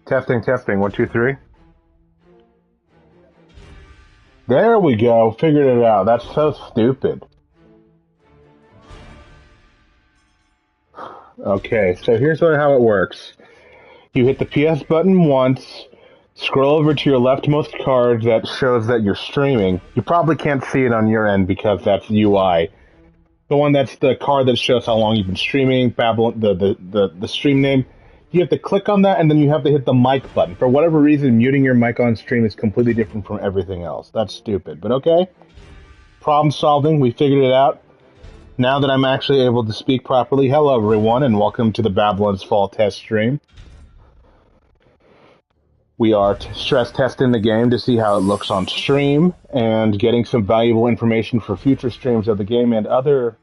Testing, testing. 1, 2, 3. There we go. Figured it out. That's so stupid. Okay, so here's how it works. You hit the PS button once, scroll over to your leftmost card that shows that you're streaming. You probably can't see it on your end because that's UI. The one that's the card that shows how long you've been streaming, Babylon, the stream name. You have to click on that, and then you have to hit the mic button. For whatever reason, muting your mic on stream is completely different from everything else. That's stupid, but okay. Problem solving, we figured it out. Now that I'm actually able to speak properly, hello everyone, and welcome to the Babylon's Fall test stream. We are stress testing the game to see how it looks on stream, and getting some valuable information for future streams of the game and other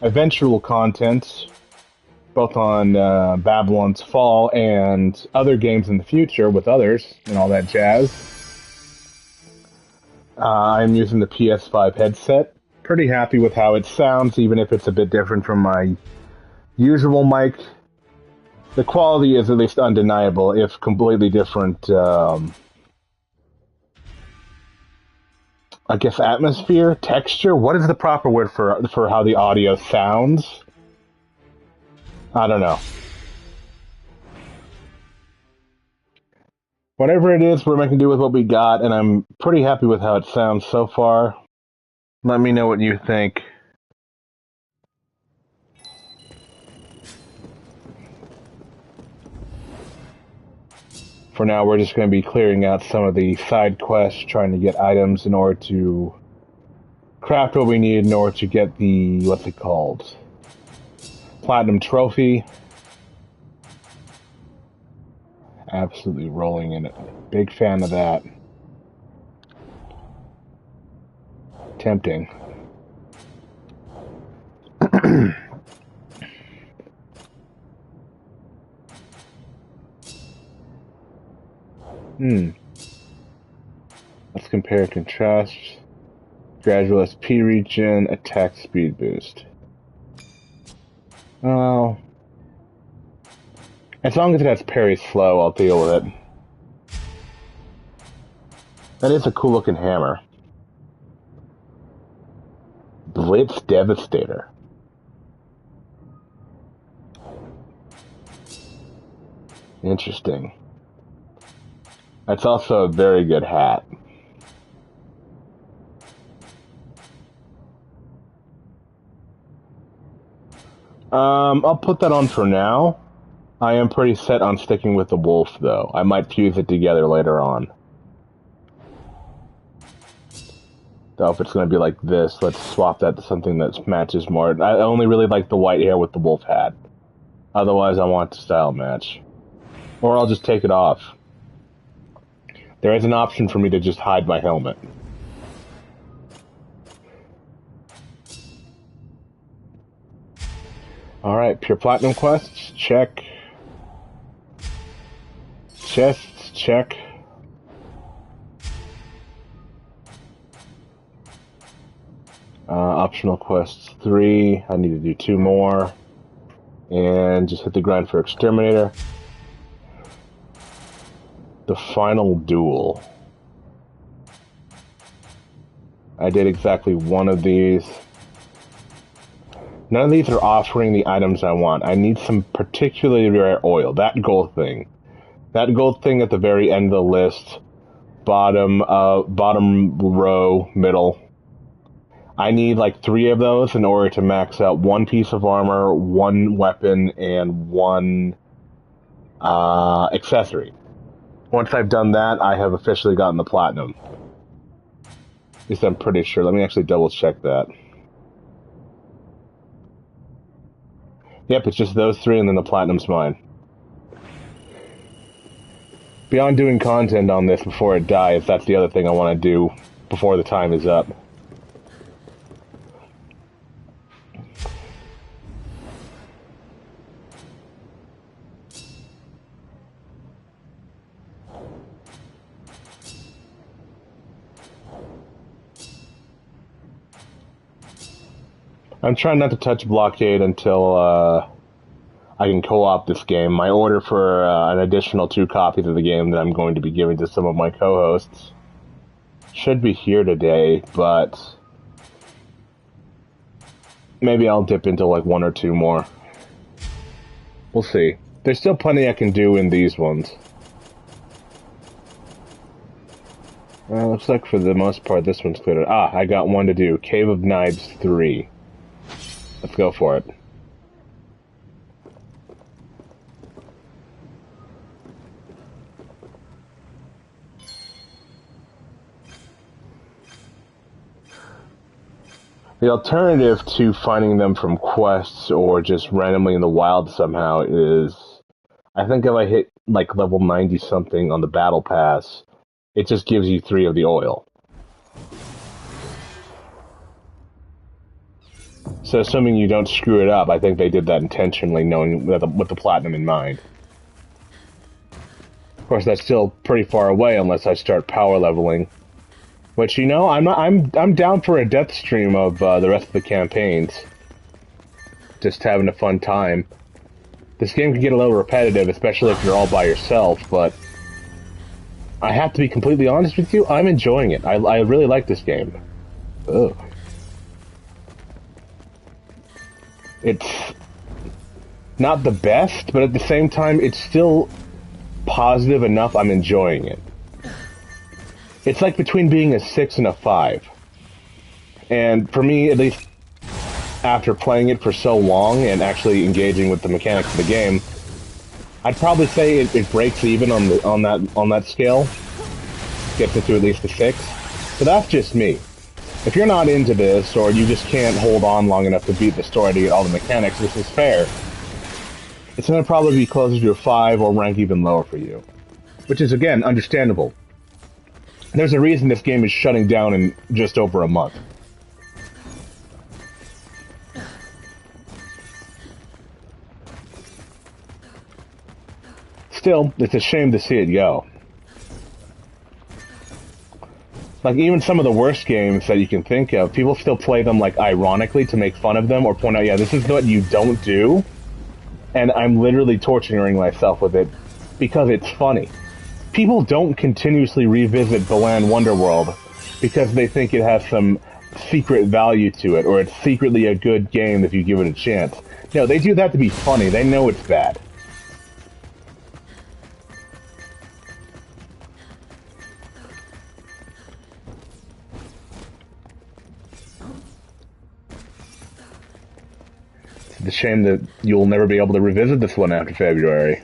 eventual contents. both on Babylon's Fall and other games in the future with others and all that jazz. I'm using the PS5 headset. Pretty happy with how it sounds, even if it's a bit different from my usual mic. The quality is at least undeniable, if completely different. I guess atmosphere, texture. What is the proper word for how the audio sounds? I don't know. Whatever it is, we're making do with what we got, and I'm pretty happy with how it sounds so far. Let me know what you think. For now, we're just going to be clearing out some of the side quests, trying to get items in order to craft what we need in order to get the, what's it called? Platinum Trophy. Absolutely rolling in it. Big fan of that. Tempting. Let's compare and contrast. Gradual SP regen, attack speed boost. Oh. As long as it has parry slow, I'll deal with it. That is a cool looking hammer. Blitz Devastator. Interesting. That's also a very good hat. I'll put that on for now. I am pretty set on sticking with the wolf, though. I might fuse it together later on. Though if it's going to be like this, let's swap that to something that matches more. I only really like the white hair with the wolf hat. Otherwise, I want the style match. Or I'll just take it off. There is an option for me to just hide my helmet. Alright, pure platinum quests, check. Chests, check. Optional quests 3. I need to do 2 more. And just hit the grind for Exterminator. The final duel. I did exactly one of these. None of these are offering the items I want. I need some particularly rare oil. That gold thing. That gold thing at the very end of the list. Bottom row, middle. I need like 3 of those in order to max out 1 piece of armor, 1 weapon, and 1 accessory. Once I've done that, I have officially gotten the platinum. At least I'm pretty sure. Let me actually double check that. Yep, it's just those 3 and then the platinum's mine. Beyond doing content on this before it dies, that's the other thing I want to do before the time is up. I'm trying not to touch Blockade until I can co-op this game. My order for an additional 2 copies of the game that I'm going to be giving to some of my co-hosts should be here today, but maybe I'll dip into like 1 or 2 more. We'll see. There's still plenty I can do in these ones. Looks like for the most part this one's cleared. I got one to do. Cave of Knives 3. Let's go for it. The alternative to finding them from quests or just randomly in the wild somehow is, I think if I hit like level 90 something on the battle pass, it just gives you 3 of the oil. So assuming you don't screw it up, I think they did that intentionally, knowing with the platinum in mind. Of course, that's still pretty far away unless I start power leveling. Which, you know, I'm down for a death stream of the rest of the campaigns. Just having a fun time. This game can get a little repetitive, especially if you're all by yourself, but I have to be completely honest with you, I'm enjoying it. I really like this game. Ugh. It's not the best, but at the same time, it's still positive enough I'm enjoying it. It's like between being a 6 and a 5. And for me, at least after playing it for so long and actually engaging with the mechanics of the game, I'd probably say it breaks even on that scale. Gets it to at least a 6. But that's just me. If you're not into this, or you just can't hold on long enough to beat the story to get all the mechanics, this is fair. It's going to probably be closer to a 5 or rank even lower for you. Which is, again, understandable. There's a reason this game is shutting down in just over a month. Still, it's a shame to see it go. Like, even some of the worst games that you can think of, people still play them, like, ironically to make fun of them or point out, yeah, this is what you don't do. And I'm literally torturing myself with it because it's funny. People don't continuously revisit Balan Wonderworld because they think it has some secret value to it, or it's secretly a good game if you give it a chance. No, they do that to be funny. They know it's bad. It's a shame that you'll never be able to revisit this one after February.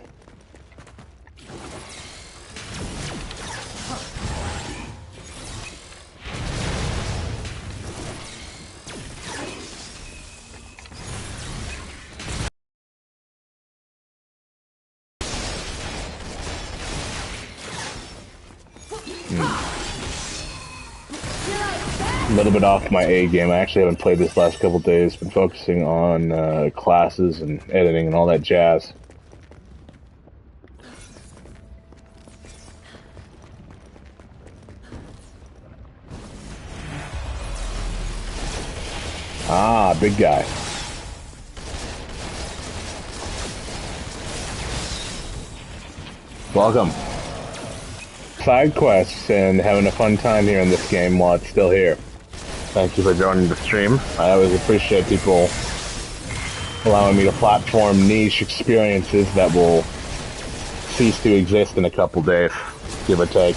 A little bit off my A game. I actually haven't played this last couple days. Been focusing on classes and editing and all that jazz. Ah, big guy. Welcome. Side quests and having a fun time here in this game while it's still here. Thank you for joining the stream. I always appreciate people allowing me to platform niche experiences that will cease to exist in a couple days, give or take.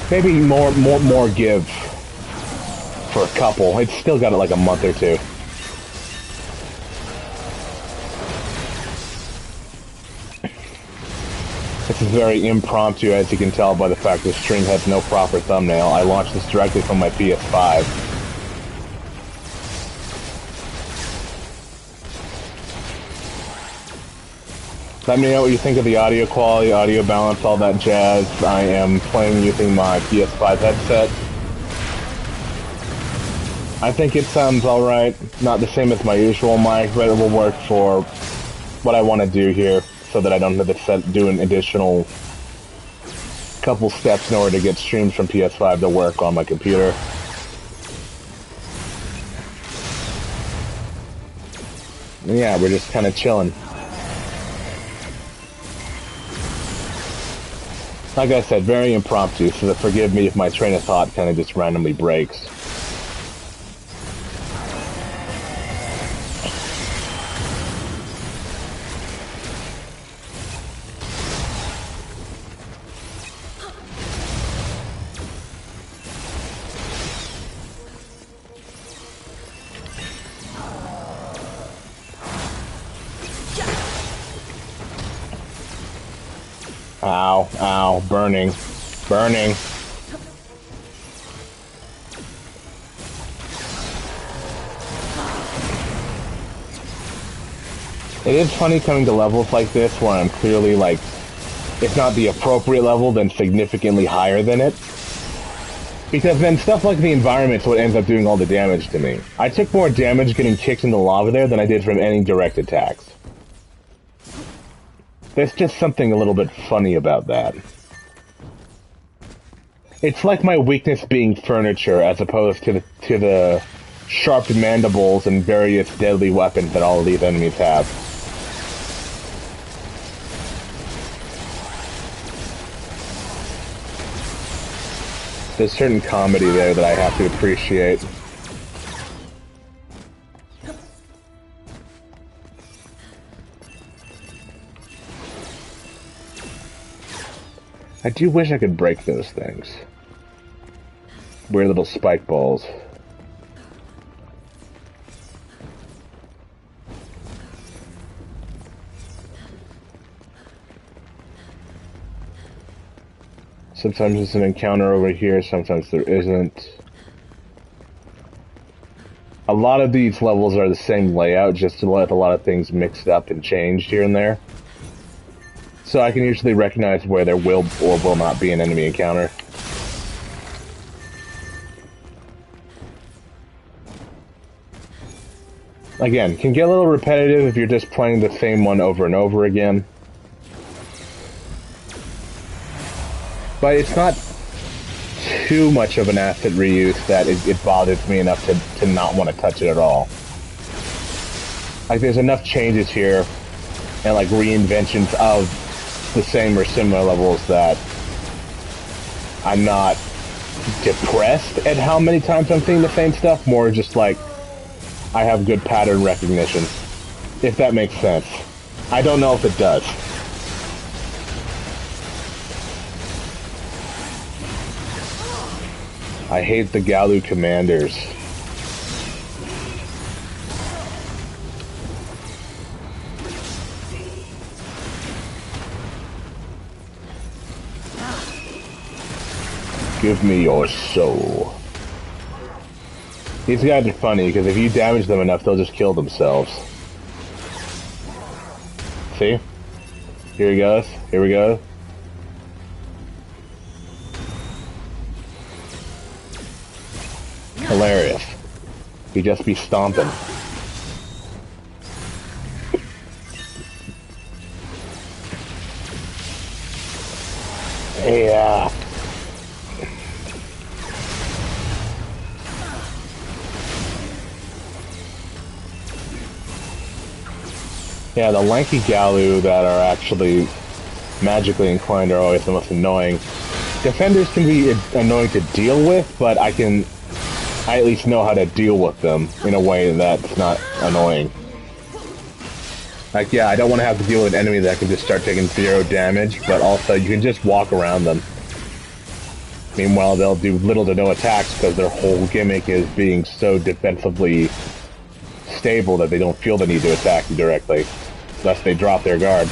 Maybe more give for a couple. It's still got like a month or two. This is very impromptu, as you can tell by the fact this stream has no proper thumbnail. I launched this directly from my PS5. Let me know what you think of the audio quality, audio balance, all that jazz. I am playing using my PS5 headset. I think it sounds alright. Not the same as my usual mic, but it will work for what I want to do here, so that I don't have to do an additional couple steps in order to get streams from PS5 to work on my computer. And yeah, we're just kind of chilling. Like I said, very impromptu, so forgive me if my train of thought kind of just randomly breaks. Ow, ow, burning, burning. It is funny coming to levels like this where I'm clearly like, if not the appropriate level, then significantly higher than it. Because then stuff like the environment's what ends up doing all the damage to me. I took more damage getting kicked in the lava there than I did from any direct attacks. There's just something a little bit funny about that. It's like my weakness being furniture as opposed to the sharp mandibles and various deadly weapons that all of these enemies have. There's certain comedy there that I have to appreciate. I do wish I could break those things. Weird little spike balls. Sometimes it's an encounter over here, sometimes there isn't. A lot of these levels are the same layout, just to let a lot of things mixed up and changed here and there. So I can usually recognize where there will or will not be an enemy encounter. Again, can get a little repetitive if you're just playing the same one over and over again. But it's not too much of an asset reuse that it bothers me enough to not want to touch it at all. Like, there's enough changes here and, like, reinventions of the same or similar levels that I'm not depressed at how many times I'm seeing the same stuff, more just like I have good pattern recognition, if that makes sense. I don't know if it does. I hate the Galu commanders. Give me your soul. These guys are funny, because if you damage them enough, they'll just kill themselves. See? Here he goes. Here we go. Hilarious. He'd just be stomping. Yeah. Yeah, the lanky Galu that are actually magically inclined are always the most annoying. Defenders can be annoying to deal with, but I at least know how to deal with them in a way that's not annoying. Like, yeah, I don't want to have to deal with an enemy that can just start taking 0 damage, but also you can just walk around them. Meanwhile, they'll do little to no attacks because their whole gimmick is being so defensively stable that they don't feel the need to attack you directly, thus they drop their guard.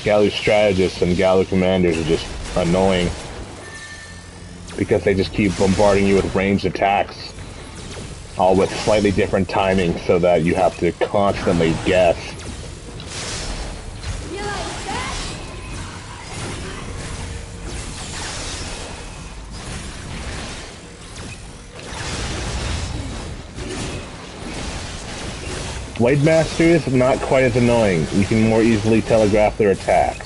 Galu strategists and Galu commanders are just annoying because they just keep bombarding you with ranged attacks, all with slightly different timing so that you have to constantly guess. Blade Masters, not quite as annoying. You can more easily telegraph their attacks.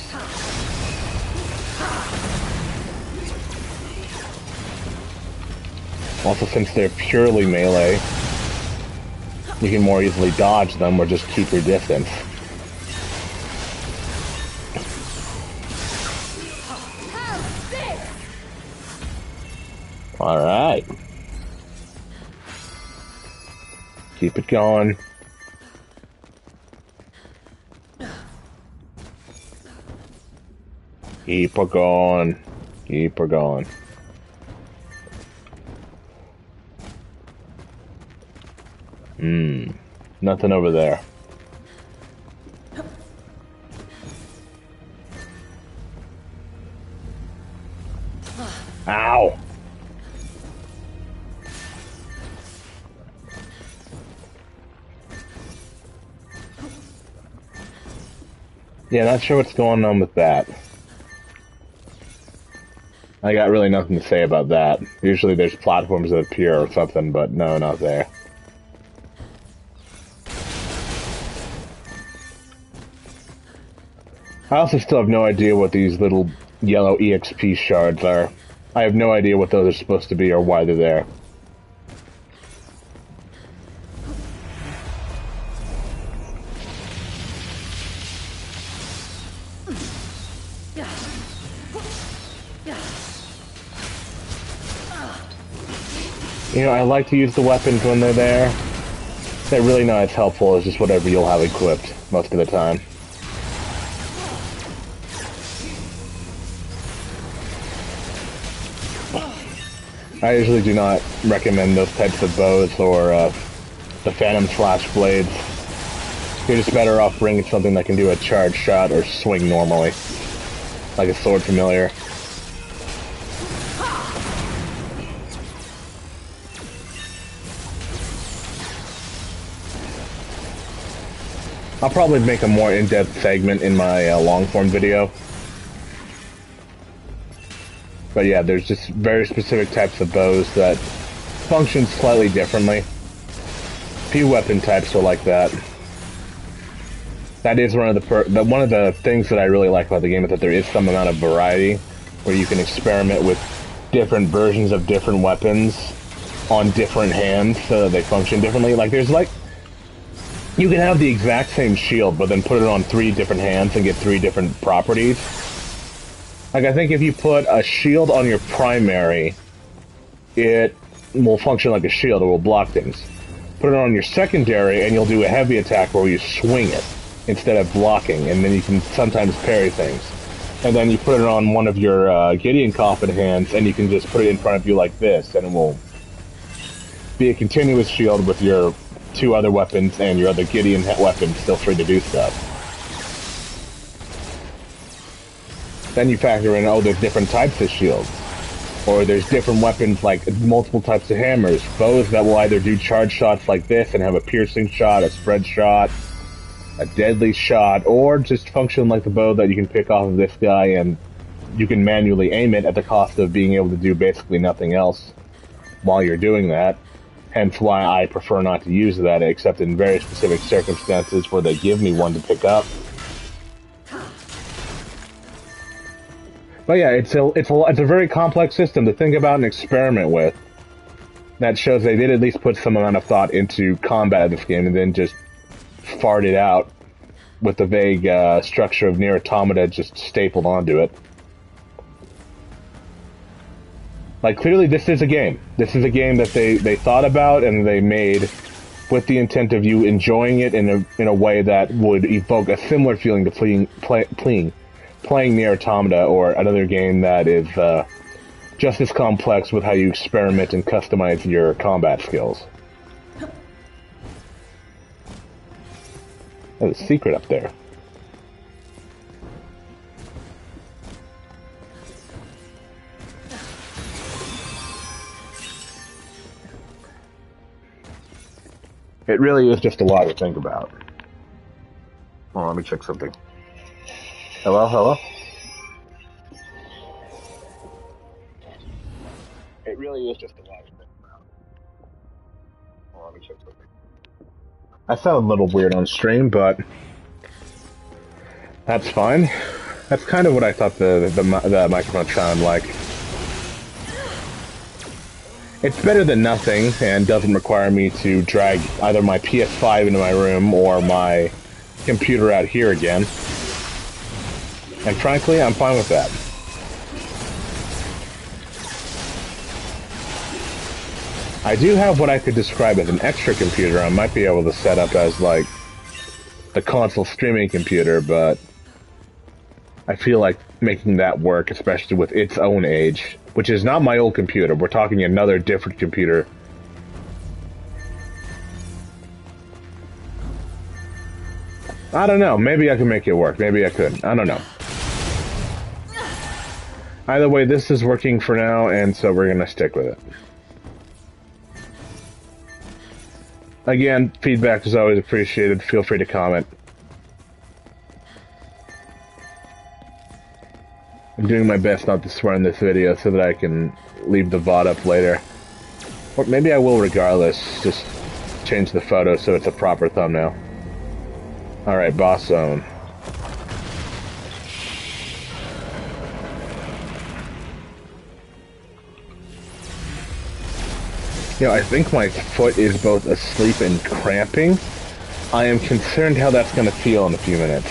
Also, since they're purely melee, you can more easily dodge them or just keep your distance. Alright. Keep it going. Keep her going. Keep her going. Nothing over there. Ow! Yeah, not sure what's going on with that. I got really nothing to say about that. Usually there's platforms that appear or something, but no, not there. I also still have no idea what these little yellow EXP shards are. I have no idea what those are supposed to be or why they're there. You know, I like to use the weapons when they're there. They're really not as helpful as just whatever you'll have equipped most of the time. I usually do not recommend those types of bows or the Phantom Slash blades. You're just better off bringing something that can do a charge shot or swing normally, like a sword familiar. I'll probably make a more in-depth segment in my long-form video. But yeah, there's just very specific types of bows that function slightly differently. Few weapon types are like that. That is one of the things that I really like about the game, is that there is some amount of variety where you can experiment with different versions of different weapons on different hands so that they function differently. Like you can have the exact same shield, but then put it on 3 different hands and get 3 different properties. Like, I think if you put a shield on your primary, it will function like a shield, it will block things. Put it on your secondary, and you'll do a heavy attack where you swing it instead of blocking, and then you can sometimes parry things. And then you put it on one of your Gideon Coffin hands, and you can just put it in front of you like this, and it will be a continuous shield with your 2 other weapons and your other Gideon weapons still free to do stuff. Then you factor in, oh, there's different types of shields. Or there's different weapons, like multiple types of hammers. Bows that will either do charge shots like this and have a piercing shot, a spread shot, a deadly shot, or just function like the bow that you can pick off of this guy and you can manually aim it at the cost of being able to do basically nothing else while you're doing that. Hence why I prefer not to use that, except in very specific circumstances where they give me one to pick up. But yeah, it's a very complex system to think about and experiment with. That shows they did at least put some amount of thought into combat of this game and then just fart it out with the vague structure of Nier Automata just stapled onto it. Like, clearly this is a game. This is a game that they thought about and they made with the intent of you enjoying it in a way that would evoke a similar feeling to playing Nier Automata, or another game that is just as complex with how you experiment and customize your combat skills. There's a secret up there. It really is just a lot to think about. Oh, let me check something. Hello, hello? It really is just a lot to think about. Oh, let me check something. I sound a little weird on stream, but that's fine. That's kind of what I thought the microphone sounded like. It's better than nothing, and doesn't require me to drag either my PS5 into my room or my computer out here again. And frankly, I'm fine with that. I do have what I could describe as an extra computer I might be able to set up as, like, the console streaming computer, but I feel like making that work, especially with its own age, which is not my old computer. We're talking another different computer. I don't know. Maybe I can make it work. Maybe I couldn't. I don't know. Either way, this is working for now, and so we're gonna stick with it. Again, feedback is always appreciated. Feel free to comment. I'm doing my best not to swear in this video so that I can leave the VOD up later. Or maybe I will regardless, just change the photo so it's a proper thumbnail. Alright, boss zone. You know, I think my foot is both asleep and cramping. I am concerned how that's going to feel in a few minutes.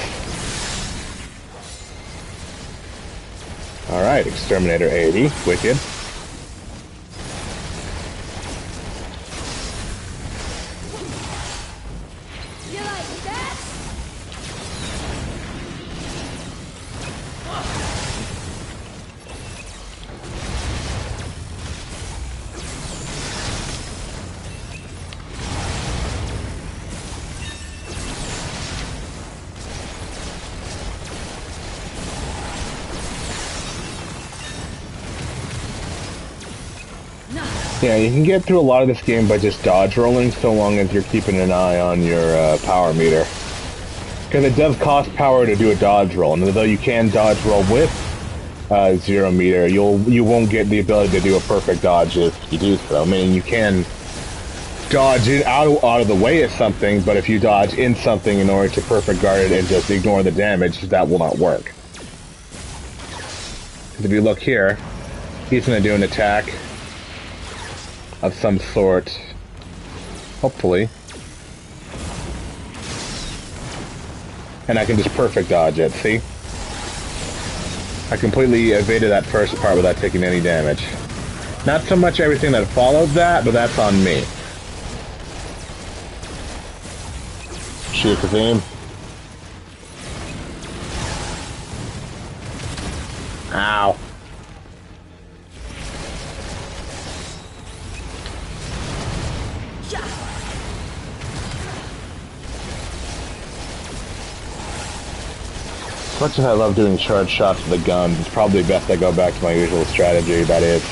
Alright, Exterminator 80. Wicked. You like that? Yeah, you can get through a lot of this game by just dodge rolling, so long as you're keeping an eye on your power meter. Because it does cost power to do a dodge roll, and although you can dodge roll with 0 meter, you won't get the ability to do a perfect dodge if you do so. I mean, you can dodge it out of the way of something, but if you dodge in something in order to perfect guard it and just ignore the damage, that will not work. Because if you look here, he's going to do an attack of some sort, hopefully. And I can just perfect dodge it, see? I completely evaded that first part without taking any damage. Not so much everything that followed that, but that's on me. Shoot Kazim. Ow. As much as I love doing charge shots with the gun, it's probably best I go back to my usual strategy, that is...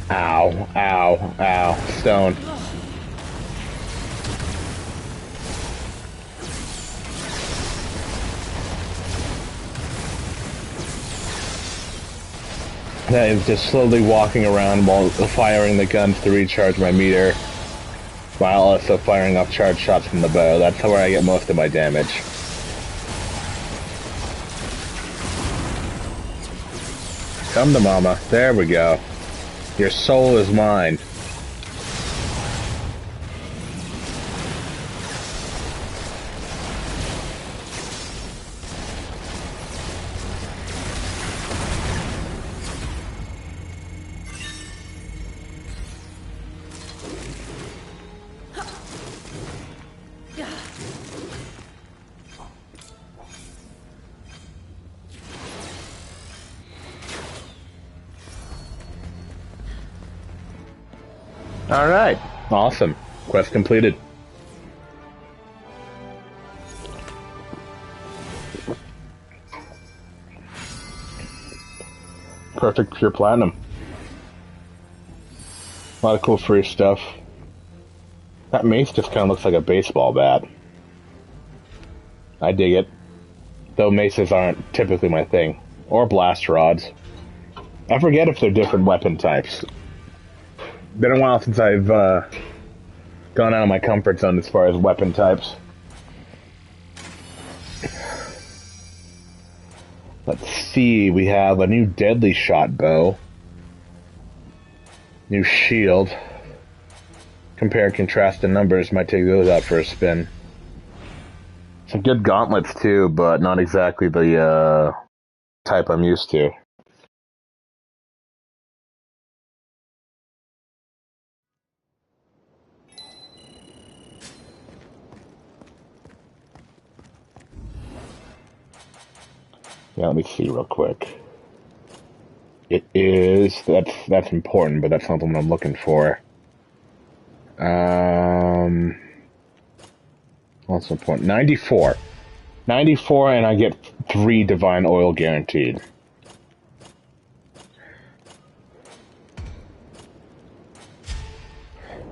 Ow, ow, ow, stone. That is just slowly walking around while firing the guns to recharge my meter, while also firing off charge shots from the bow. That's where I get most of my damage. Come to mama. There we go. Your soul is mine. Alright. Awesome. Quest completed. Perfect pure platinum. A lot of cool free stuff. That mace just kind of looks like a baseball bat. I dig it. Though maces aren't typically my thing. Or blast rods. I forget if they're different weapon types. Been a while since I've gone out of my comfort zone as far as weapon types. Let's see, we have a new deadly shot bow. New shield. Compare and contrast the numbers, might take those out for a spin. Some good gauntlets too, but not exactly the type I'm used to. Yeah, let me see real quick. It is, that's important, but that's not the one I'm looking for. What's important? 94. 94, and I get 3 divine oil guaranteed.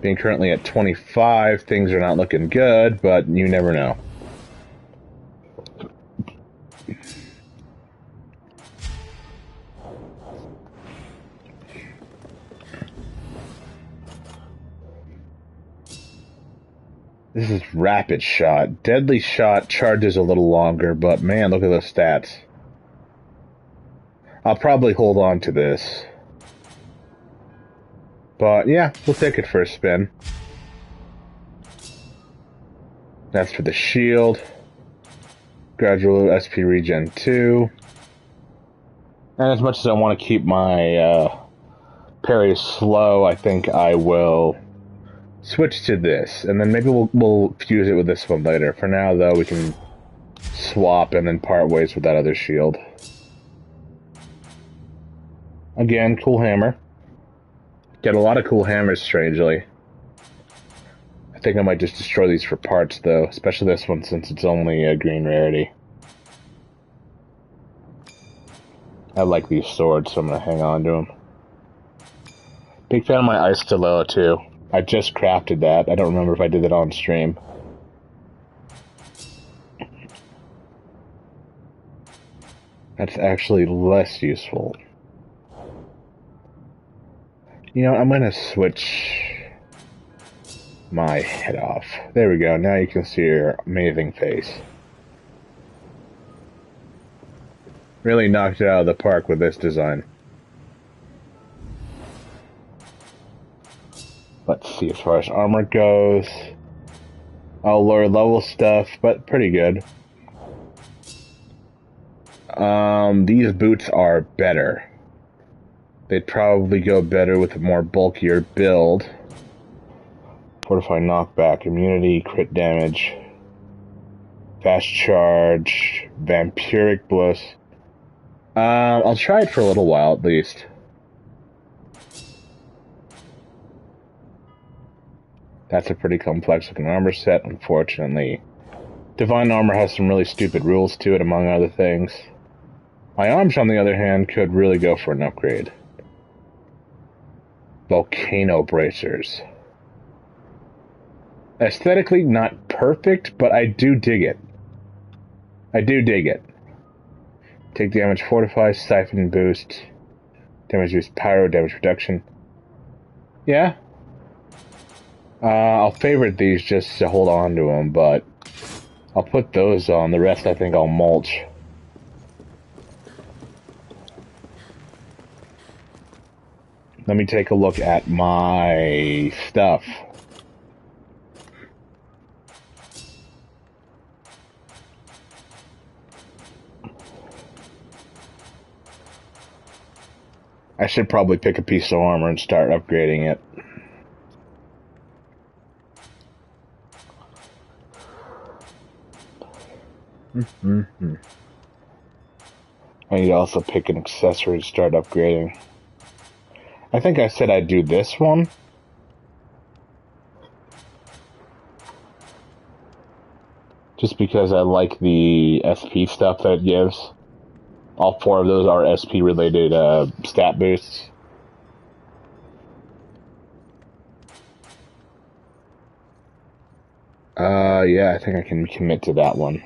Being currently at 25, things are not looking good, but you never know. This is rapid shot. Deadly shot charges a little longer, but man, look at those stats. I'll probably hold on to this. But yeah, we'll take it for a spin. That's for the shield. Gradual SP regen 2. And as much as I want to keep my parry slow, I think I will switch to this. And then maybe we'll fuse it with this one later. For now, though, we can swap and then part ways with that other shield. Again, cool hammer. Get a lot of cool hammers, strangely. I think I might just destroy these for parts, though. Especially this one, since it's only a green rarity. I like these swords, so I'm going to hang on to them. Big fan of my ice stiletto, too. I just crafted that. I don't remember if I did it on stream. That's actually less useful. You know, I'm going to switch my head off. There we go. Now you can see your amazing face. Really knocked it out of the park with this design. Let's see, as far as armor goes. All lower level stuff, but pretty good. These boots are better. They'd probably go better with a more bulkier build. Fortify knockback, immunity, crit damage, fast charge, vampiric bliss. I'll try it for a little while at least. That's a pretty complex looking armor set, unfortunately. Divine armor has some really stupid rules to it, among other things. My arms, on the other hand, could really go for an upgrade. Volcano bracers. Aesthetically, not perfect, but I do dig it. I do dig it. Take damage, fortify, siphon boost, damage boost, pyro, damage reduction. Yeah. I'll favorite these just to hold on to them, but I'll put those on. The rest I think I'll mulch. Let me take a look at my stuff. I should probably pick a piece of armor and start upgrading it. I need to also pick an accessory to start upgrading. I think I said I'd do this one. Just because I like the SP stuff that it gives. All 4 of those are SP related stat boosts. Yeah, I think I can commit to that one.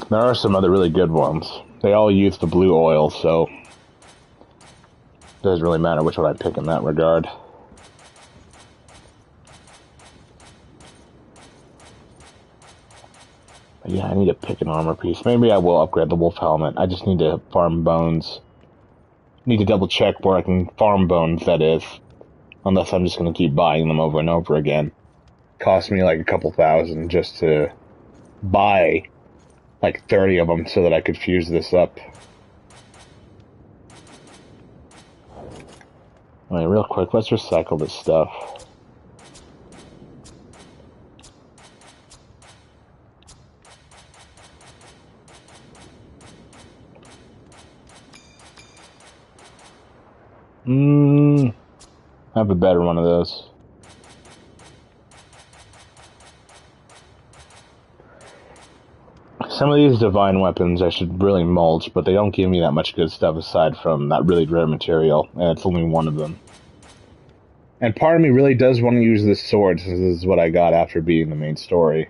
There are some other really good ones. They all use the blue oil, so it doesn't really matter which one I pick in that regard. But yeah, I need to pick an armor piece. Maybe I will upgrade the wolf helmet. I just need to farm bones. Need to double check where I can farm bones, that is. Unless I'm just going to keep buying them over and over again. Cost me like a couple thousand just to buy like 30 of them so that I could fuse this up. Alright, real quick, let's recycle this stuff. I have a better one of those. Some of these divine weapons I should really mulch, but they don't give me that much good stuff aside from that really rare material, and it's only one of them. And part of me really does want to use this sword, since this is what I got after beating the main story.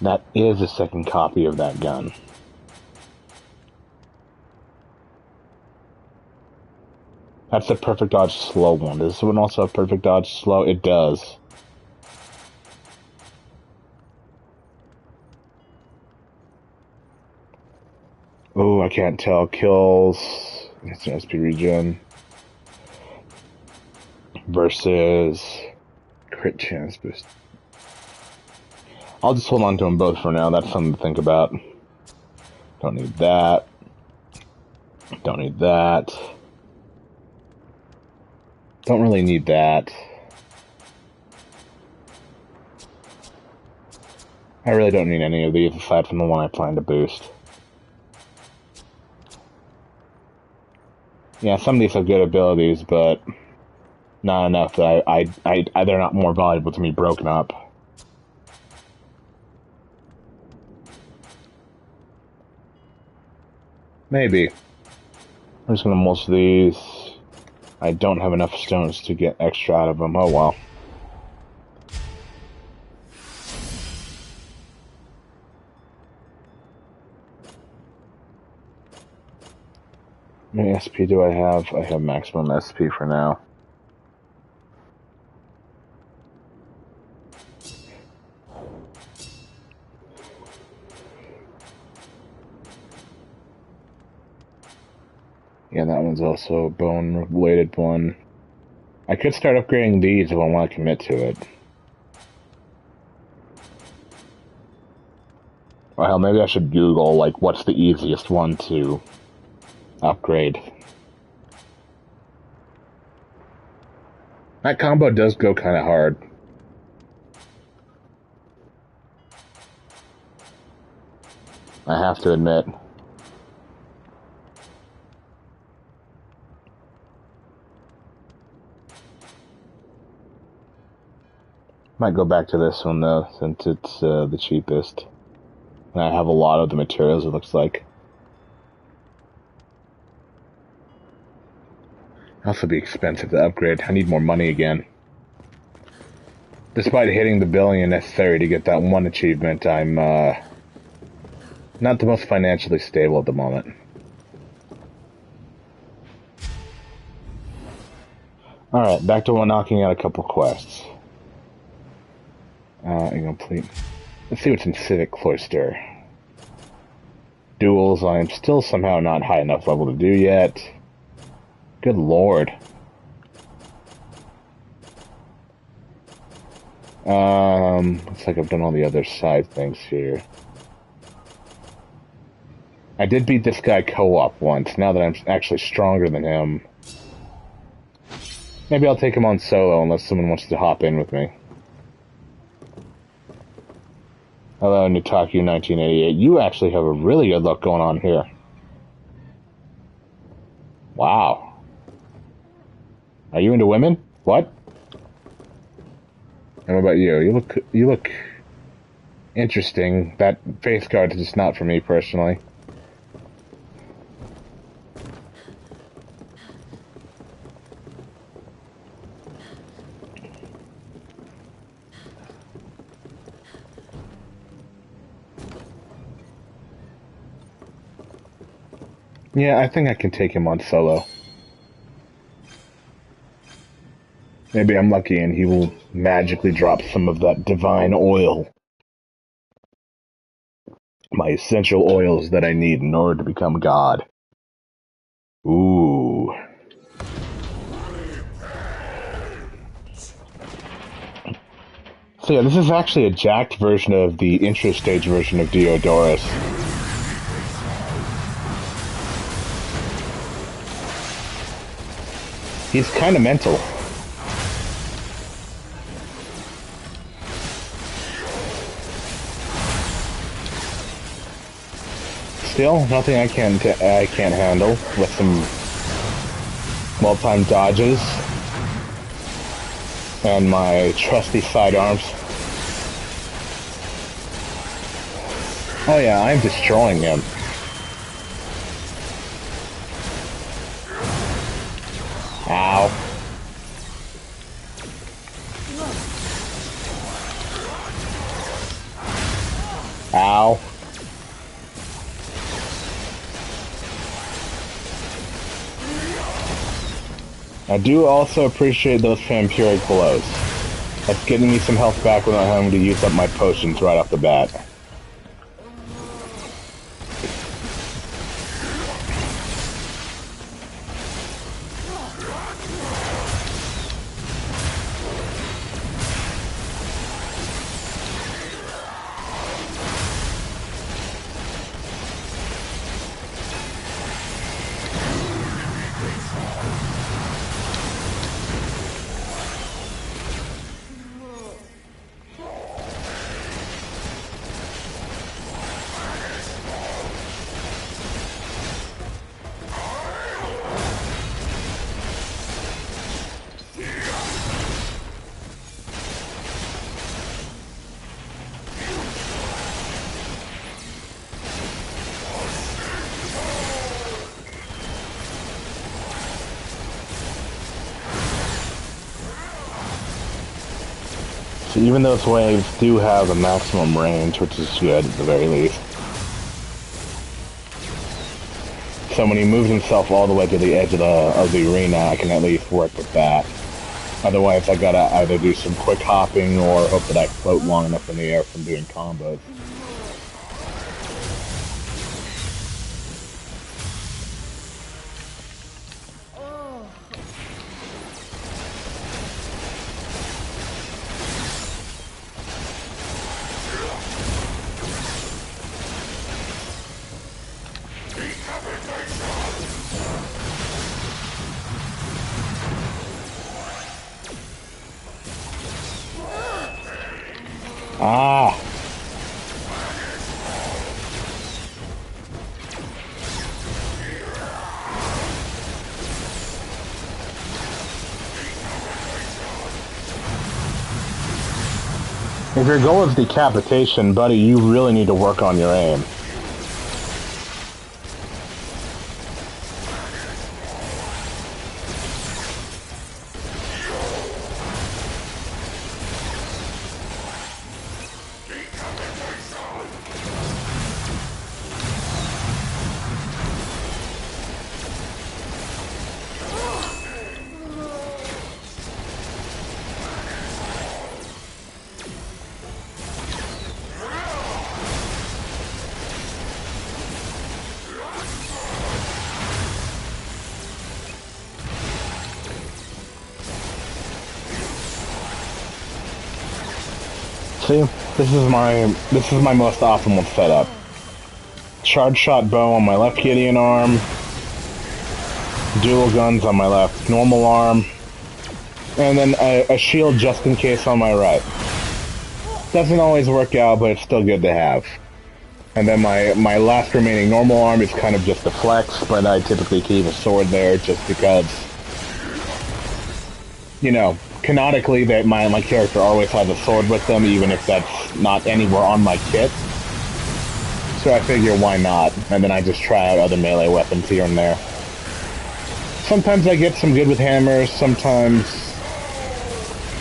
That is a second copy of that gun. That's a perfect dodge slow one. Does this one also have perfect dodge slow? It does. Oh, I can't tell. Kills. It's an SP regen. Versus crit chance boost. I'll just hold on to them both for now. That's something to think about. Don't need that. Don't need that. Don't really need that. I really don't need any of these aside from the one I plan to boost. Yeah, some of these have good abilities, but not enough that they're not more valuable to me broken up. Maybe. I'm just gonna mulch these. I don't have enough stones to get extra out of them. Oh well. How many SP do I have? I have maximum SP for now. Yeah, that one's also a bone-related one. I could start upgrading these if I want to commit to it. Well, maybe I should Google, like, what's the easiest one to upgrade. That combo does go kind of hard. I have to admit. Might go back to this one, though, since it's the cheapest. And I have a lot of the materials, it looks like. Also be expensive to upgrade. I need more money again. Despite hitting the billion necessary to get that one achievement, I'm not the most financially stable at the moment. Alright, back to knocking out a couple quests. Incomplete. Let's see what's in Civic Cloister. Duels, I'm still somehow not high enough level to do yet. Good lord. Looks like I've done all the other side things here. I did beat this guy co-op once. Now that I'm actually stronger than him, maybe I'll take him on solo unless someone wants to hop in with me. Hello, Nutaku 1988. You actually have a really good look going on here. Wow. Are you into women? What? And what about you? You look interesting. That face guard is just not for me personally. Yeah, I think I can take him on solo. Maybe I'm lucky and he will magically drop some of that divine oil. My essential oils that I need in order to become God. Ooh. So yeah, this is actually a jacked version of the intro stage version of Diodorus. He's kind of mental. Still, nothing I can't handle with some well-timed dodges and my trusty sidearms. Oh yeah, I'm destroying him. Ow. Ow. I do also appreciate those vampiric blows. That's getting me some health back without having to use up my potions right off the bat. So even those waves do have the maximum range, which is good at the very least. So when he moves himself all the way to the edge of the arena, I can at least work with that. Otherwise, I gotta either do some quick hopping or hope that I float long enough in the air from doing combos. Ah! If your goal is decapitation, buddy, you really need to work on your aim. See, this is my most optimal setup. Charge shot bow on my left Gideon arm, dual guns on my left normal arm, and then a shield just in case on my right. Doesn't always work out, but it's still good to have. And then my last remaining normal arm is kind of just a flex, but I typically keep a sword there just because, you know, canonically, that my character always has a sword with them, even if that's not anywhere on my kit. So I figure, why not? And then I just try out other melee weapons here and there. Sometimes I get some good with hammers, sometimes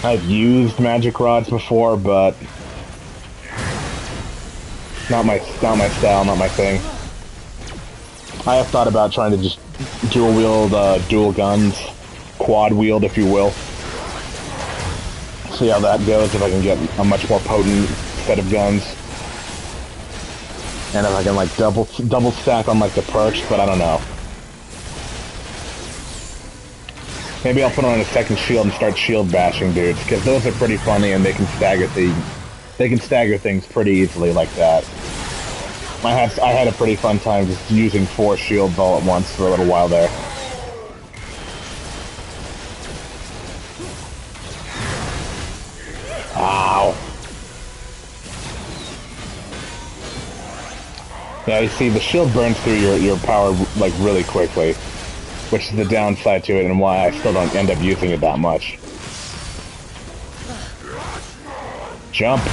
I've used magic rods before, but not my style, not my thing. I have thought about trying to just dual wield dual guns, quad wield if you will. See how that goes, if I can get a much more potent set of guns. And if I can like double stack on like the perks, but I don't know. Maybe I'll put on a second shield and start shield bashing dudes, because those are pretty funny and they can stagger things pretty easily like that. I had a pretty fun time just using 4 shields all at once for a little while there. Ow. Yeah, you see, the shield burns through your power, like, really quickly, which is the downside to it and why I still don't end up using it that much. Jump.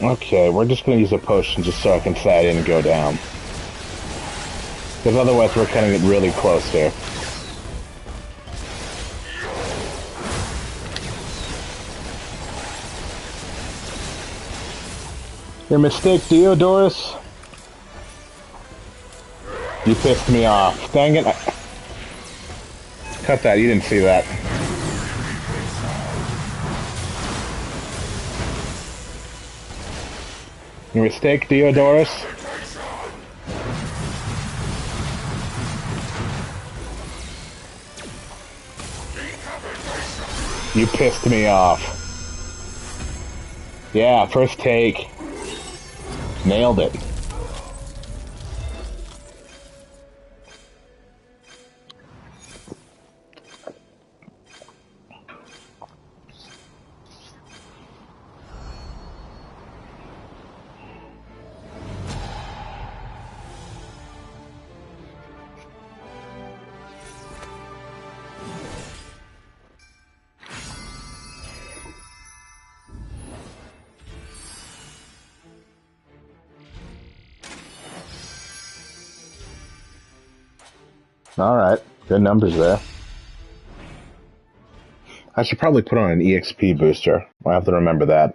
Okay, we're just gonna use a potion just so I can slide in and go down. Because otherwise we're cutting it really close here. Your mistake, Diodorus. You pissed me off. Dang it. Cut that, you didn't see that. Your mistake, Diodorus. You pissed me off. Yeah, first take. Nailed it. Alright, good numbers there. I should probably put on an EXP booster. I'll have to remember that.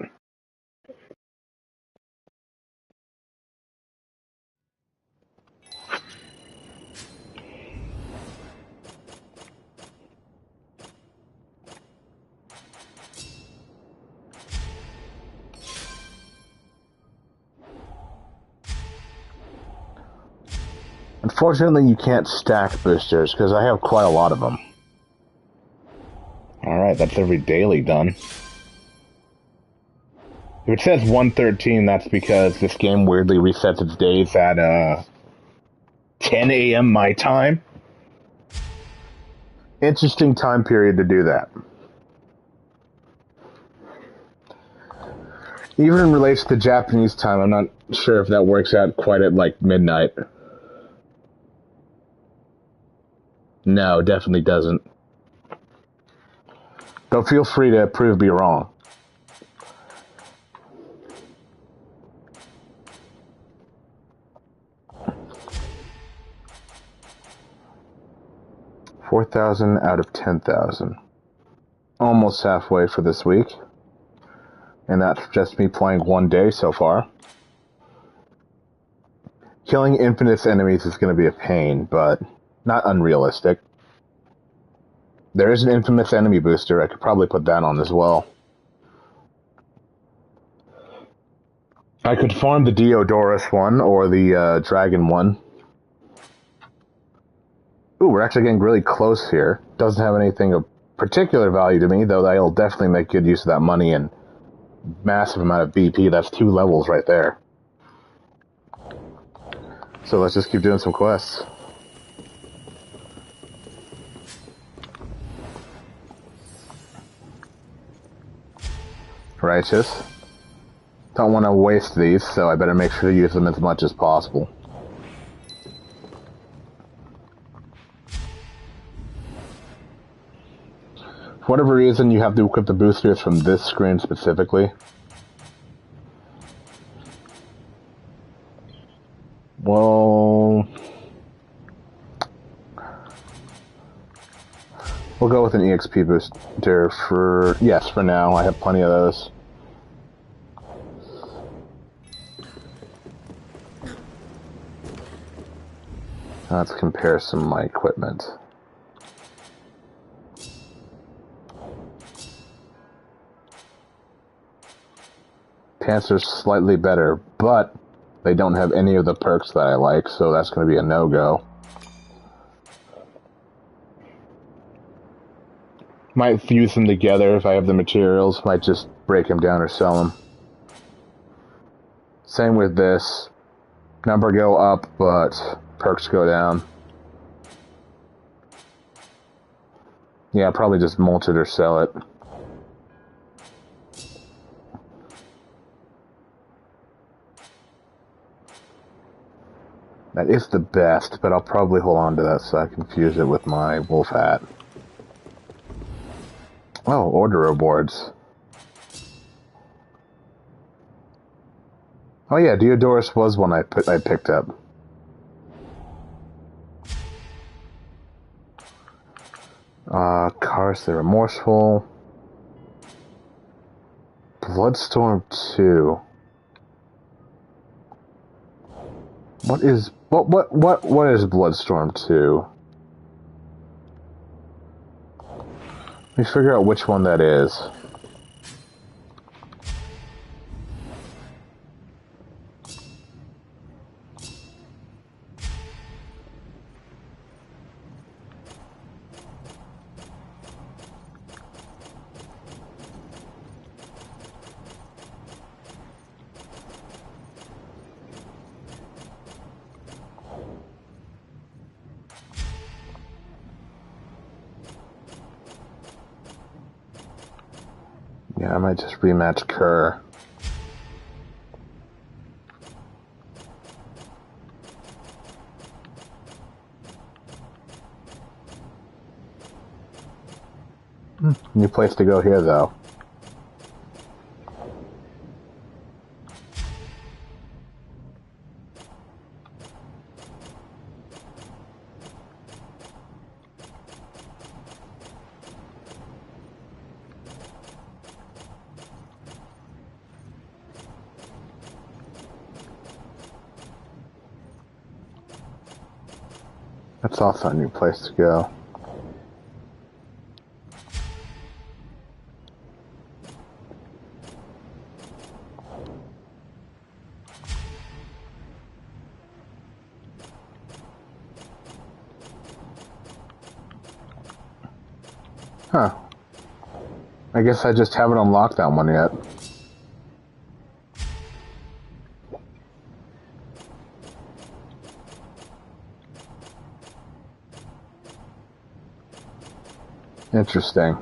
Unfortunately, you can't stack boosters, because I have quite a lot of them. Alright, that's every daily done. If it says 113, that's because this game weirdly resets its days at, 10 a.m. my time. Interesting time period to do that. Even in relation to Japanese time, I'm not sure if that works out quite at, like, midnight. No, definitely doesn't. Though feel free to prove me wrong. $4,000 out of 10,000. Almost halfway for this week. And that's just me playing one day so far. Killing infinite enemies is going to be a pain, but not unrealistic. There is an infamous enemy booster. I could probably put that on as well. I could farm the Diodorus one or the Dragon one. Ooh, we're actually getting really close here. Doesn't have anything of particular value to me, though I'll definitely make good use of that money and massive amount of BP. That's 2 levels right there. So let's just keep doing some quests. Righteous. Don't want to waste these, so I better make sure to use them as much as possible. For whatever reason, you have to equip the boosters from this screen specifically. Well, we'll go with an EXP booster for, yes, for now. I have plenty of those. Let's compare some of my equipment. Panzer's slightly better, but they don't have any of the perks that I like, so that's going to be a no-go. Might fuse them together if I have the materials. Might just break them down or sell them. Same with this. Number go up, but perks go down. Yeah, probably just mulch it or sell it. That is the best, but I'll probably hold on to that so I can fuse it with my wolf hat. Oh, order rewards. Oh yeah, Diodorus was one I picked up. Cars the Remorseful. Bloodstorm 2. What is Bloodstorm 2? Let me figure out which one that is. Yeah, I might just rematch Kerr. New place to go here, though. That's also a new place to go. Huh. I guess I just haven't unlocked that one yet. Interesting.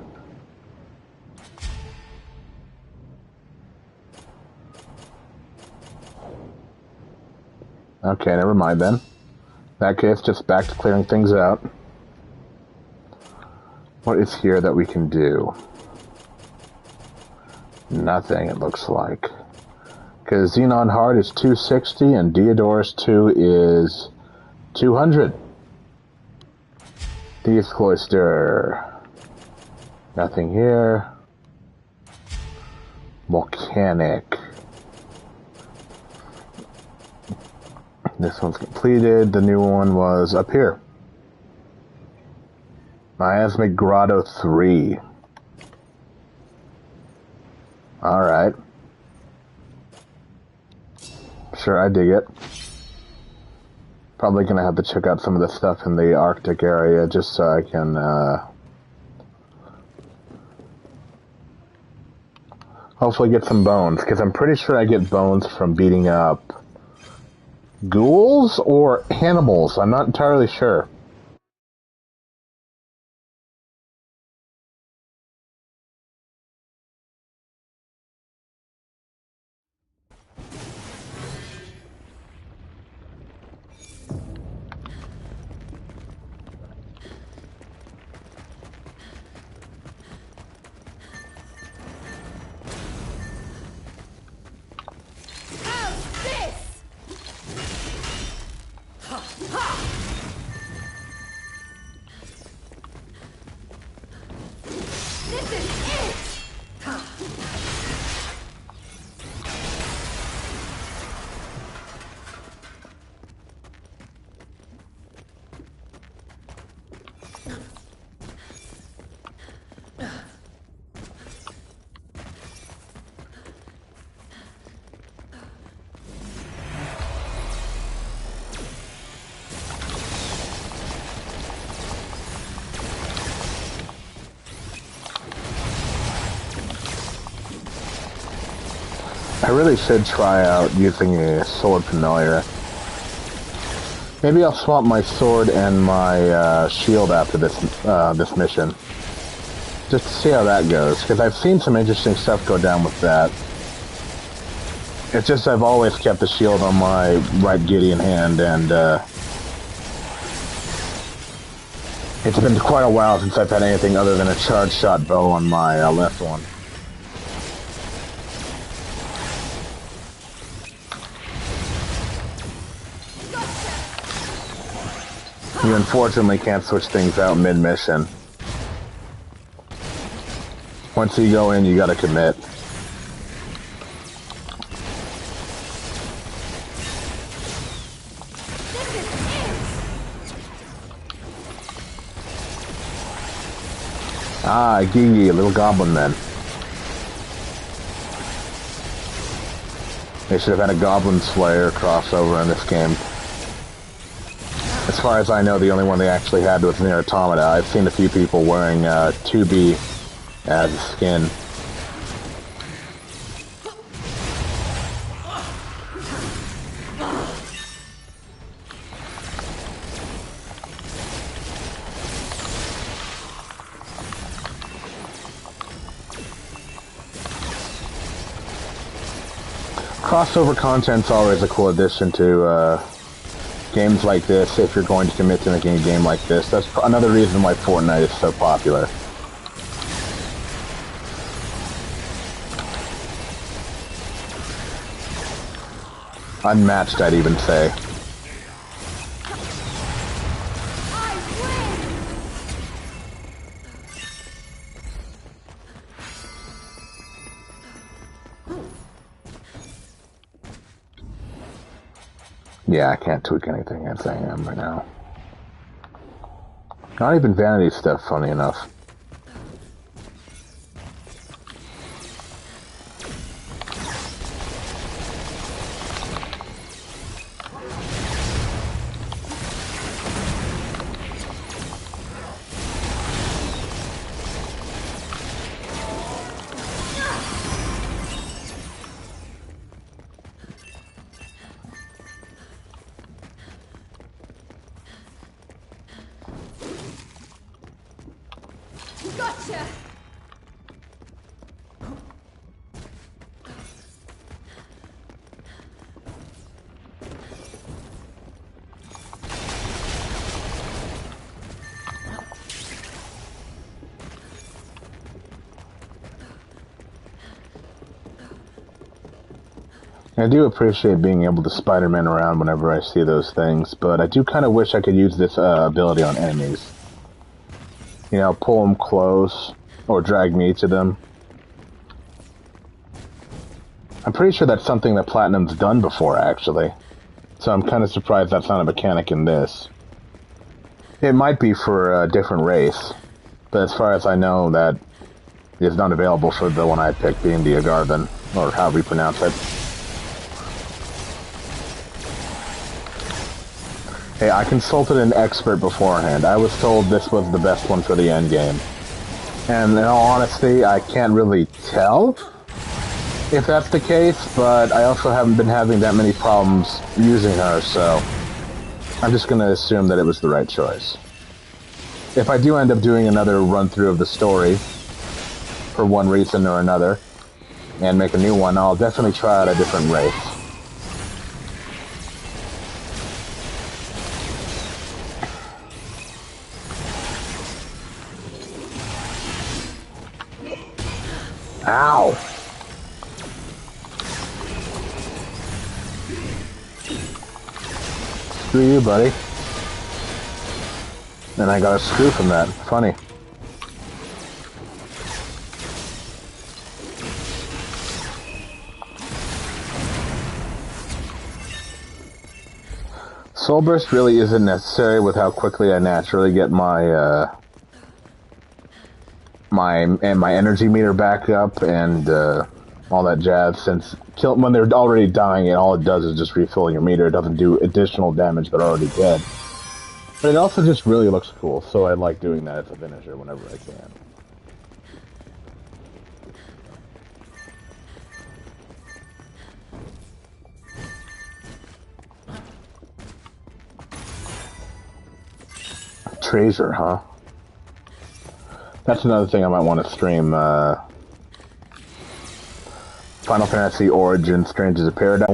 Okay, never mind then. In that case, just back to clearing things out. What is here that we can do? Nothing, it looks like. Because Xenon Heart is 260 and Diodorus 2 is 200. Thieves Cloister. Nothing here. Volcanic. This one's completed. The new one was up here. Miasmic Grotto 3. Alright. Sure, I dig it. Probably gonna have to check out some of the stuff in the Arctic area just so I can, hopefully get some bones, because I'm pretty sure I get bones from beating up ghouls or animals. I'm not entirely sure. I really should try out using a sword familiar. Maybe I'll swap my sword and my shield after this mission. Just to see how that goes, because I've seen some interesting stuff go down with that. It's just I've always kept the shield on my right Gideon hand, and it's been quite a while since I've had anything other than a charge shot bow on my left one. You unfortunately can't switch things out mid-mission. Once you go in, you gotta commit. Ah, Gigi, little goblin men. They should have had a Goblin Slayer crossover in this game. As far as I know, the only one they actually had was Nier Automata. I've seen a few people wearing 2B as a skin. Crossover content's always a cool addition to games like this if you're going to commit to making a game like this. That's another reason why Fortnite is so popular. Unmatched, I'd even say. Yeah, I can't tweak anything as I am right now. Not even vanity stuff, funny enough. Gotcha! I do appreciate being able to Spider-Man around whenever I see those things, but I do kind of wish I could use this ability on enemies. You know, pull them close, or drag me to them. I'm pretty sure that's something that Platinum's done before, actually. So I'm kind of surprised that's not a mechanic in this. It might be for a different race, but as far as I know, that is not available for the one I picked, being the Agarthan, or however you pronounce it. Hey, I consulted an expert beforehand. I was told this was the best one for the end game. And in all honesty, I can't really tell if that's the case, but I also haven't been having that many problems using her, so I'm just going to assume that it was the right choice. If I do end up doing another run-through of the story, for one reason or another, and make a new one, I'll definitely try out a different race. Ow! Screw you, buddy. And I got a screw from that. Funny. Soul Burst really isn't necessary with how quickly I naturally get my my energy meter back up and all that jazz, since when they're already dying, all it does is just refill your meter. It doesn't do additional damage that are already dead. But it also just really looks cool, so I like doing that as a finisher whenever I can. Treasure, huh? That's another thing I might want to stream. Final Fantasy Origins Strangers of Paradise.